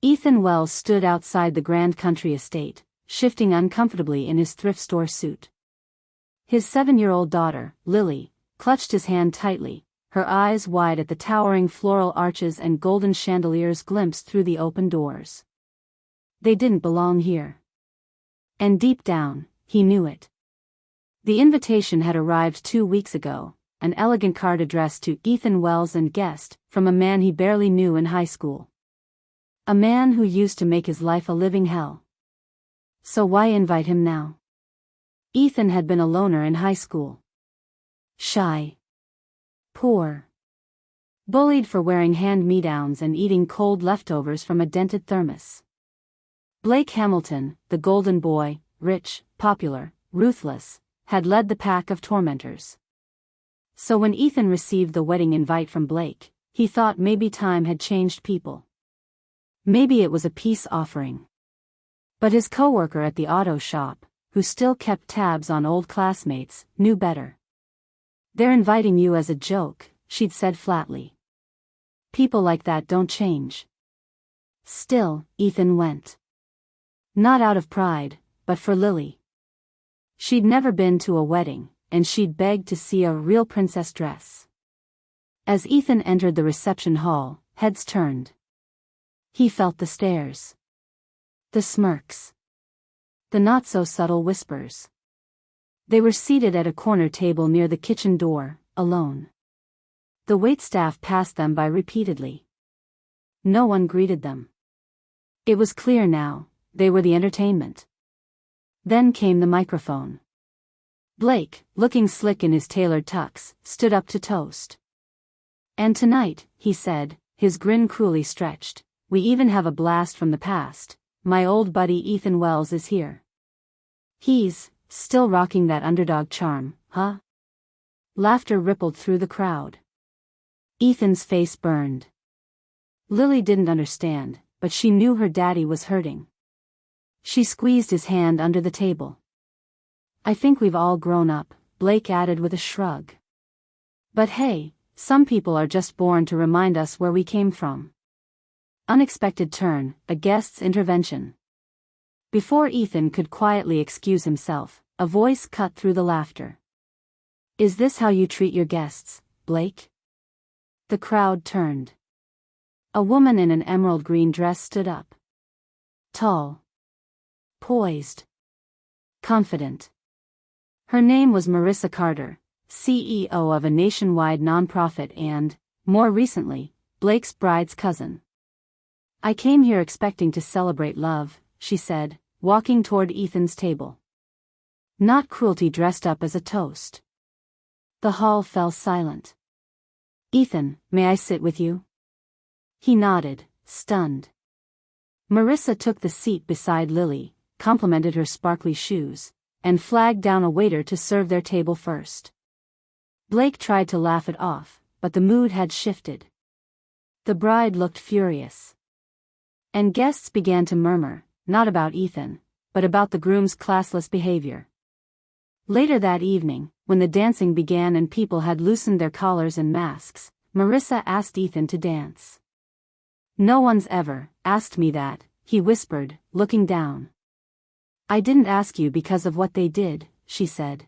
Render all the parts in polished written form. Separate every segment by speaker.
Speaker 1: Ethan Wells stood outside the grand country estate, shifting uncomfortably in his thrift store suit. His 7-year-old daughter, Lily, clutched his hand tightly, her eyes wide at the towering floral arches and golden chandeliers glimpsed through the open doors. They didn't belong here. And deep down, he knew it. The invitation had arrived 2 weeks ago, an elegant card addressed to Ethan Wells and guest, from a man he barely knew in high school. A man who used to make his life a living hell. So why invite him now? Ethan had been a loner in high school. Shy. Poor. Bullied for wearing hand-me-downs and eating cold leftovers from a dented thermos. Blake Hamilton, the golden boy, rich, popular, ruthless, had led the pack of tormentors. So when Ethan received the wedding invite from Blake, he thought maybe time had changed people. Maybe it was a peace offering. But his coworker at the auto shop, who still kept tabs on old classmates, knew better. "They're inviting you as a joke," she'd said flatly. "People like that don't change." Still, Ethan went. Not out of pride, but for Lily. She'd never been to a wedding, and she'd begged to see a real princess dress. As Ethan entered the reception hall, heads turned. He felt the stares. The smirks. The not-so-subtle whispers. They were seated at a corner table near the kitchen door, alone. The waitstaff passed them by repeatedly. No one greeted them. It was clear now, they were the entertainment. Then came the microphone. Blake, looking slick in his tailored tux, stood up to toast. "And tonight," he said, his grin cruelly stretched, "we even have a blast from the past. My old buddy Ethan Wells is here. He's still rocking that underdog charm, huh?" Laughter rippled through the crowd. Ethan's face burned. Lily didn't understand, but she knew her daddy was hurting. She squeezed his hand under the table. "I think we've all grown up," Blake added with a shrug. "But hey, some people are just born to remind us where we came from." Unexpected turn, a guest's intervention. Before Ethan could quietly excuse himself, a voice cut through the laughter. "Is this how you treat your guests, Blake?" The crowd turned. A woman in an emerald green dress stood up. Tall. Poised. Confident. Her name was Marissa Carter, CEO of a nationwide nonprofit and, more recently, Blake's bride's cousin. "I came here expecting to celebrate love," she said, walking toward Ethan's table. "Not cruelty dressed up as a toast." The hall fell silent. "Ethan, may I sit with you?" He nodded, stunned. Marissa took the seat beside Lily, complimented her sparkly shoes, and flagged down a waiter to serve their table first. Blake tried to laugh it off, but the mood had shifted. The bride looked furious. And guests began to murmur, not about Ethan, but about the groom's classless behavior. Later that evening, when the dancing began and people had loosened their collars and masks, Marissa asked Ethan to dance. "No one's ever asked me that," he whispered, looking down. "I didn't ask you because of what they did," she said.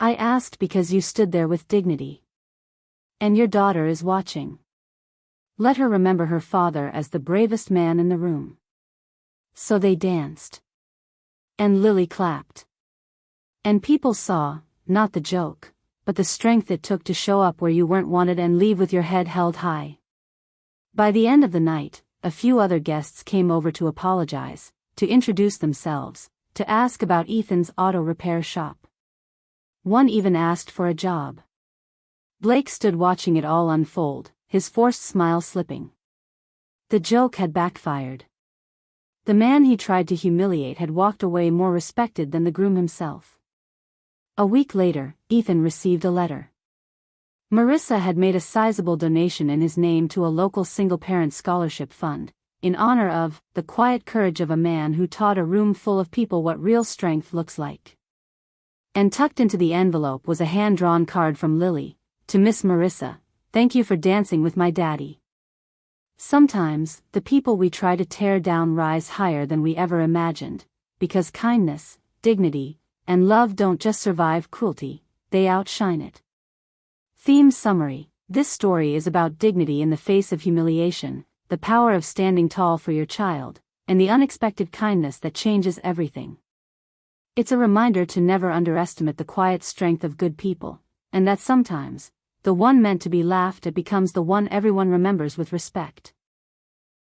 Speaker 1: "I asked because you stood there with dignity. And your daughter is watching. Let her remember her father as the bravest man in the room." So they danced. And Lily clapped. And people saw, not the joke, but the strength it took to show up where you weren't wanted and leave with your head held high. By the end of the night, a few other guests came over to apologize, to introduce themselves, to ask about Ethan's auto repair shop. One even asked for a job. Blake stood watching it all unfold, his forced smile slipping. The joke had backfired. The man he tried to humiliate had walked away more respected than the groom himself. A week later, Ethan received a letter. Marissa had made a sizable donation in his name to a local single-parent scholarship fund, in honor of the quiet courage of a man who taught a room full of people what real strength looks like. And tucked into the envelope was a hand-drawn card from Lily, to Miss Marissa, "Thank you for dancing with my daddy." Sometimes, the people we try to tear down rise higher than we ever imagined, because kindness, dignity, and love don't just survive cruelty, they outshine it. Theme summary: this story is about dignity in the face of humiliation, the power of standing tall for your child, and the unexpected kindness that changes everything. It's a reminder to never underestimate the quiet strength of good people, and that sometimes, the one meant to be laughed at becomes the one everyone remembers with respect.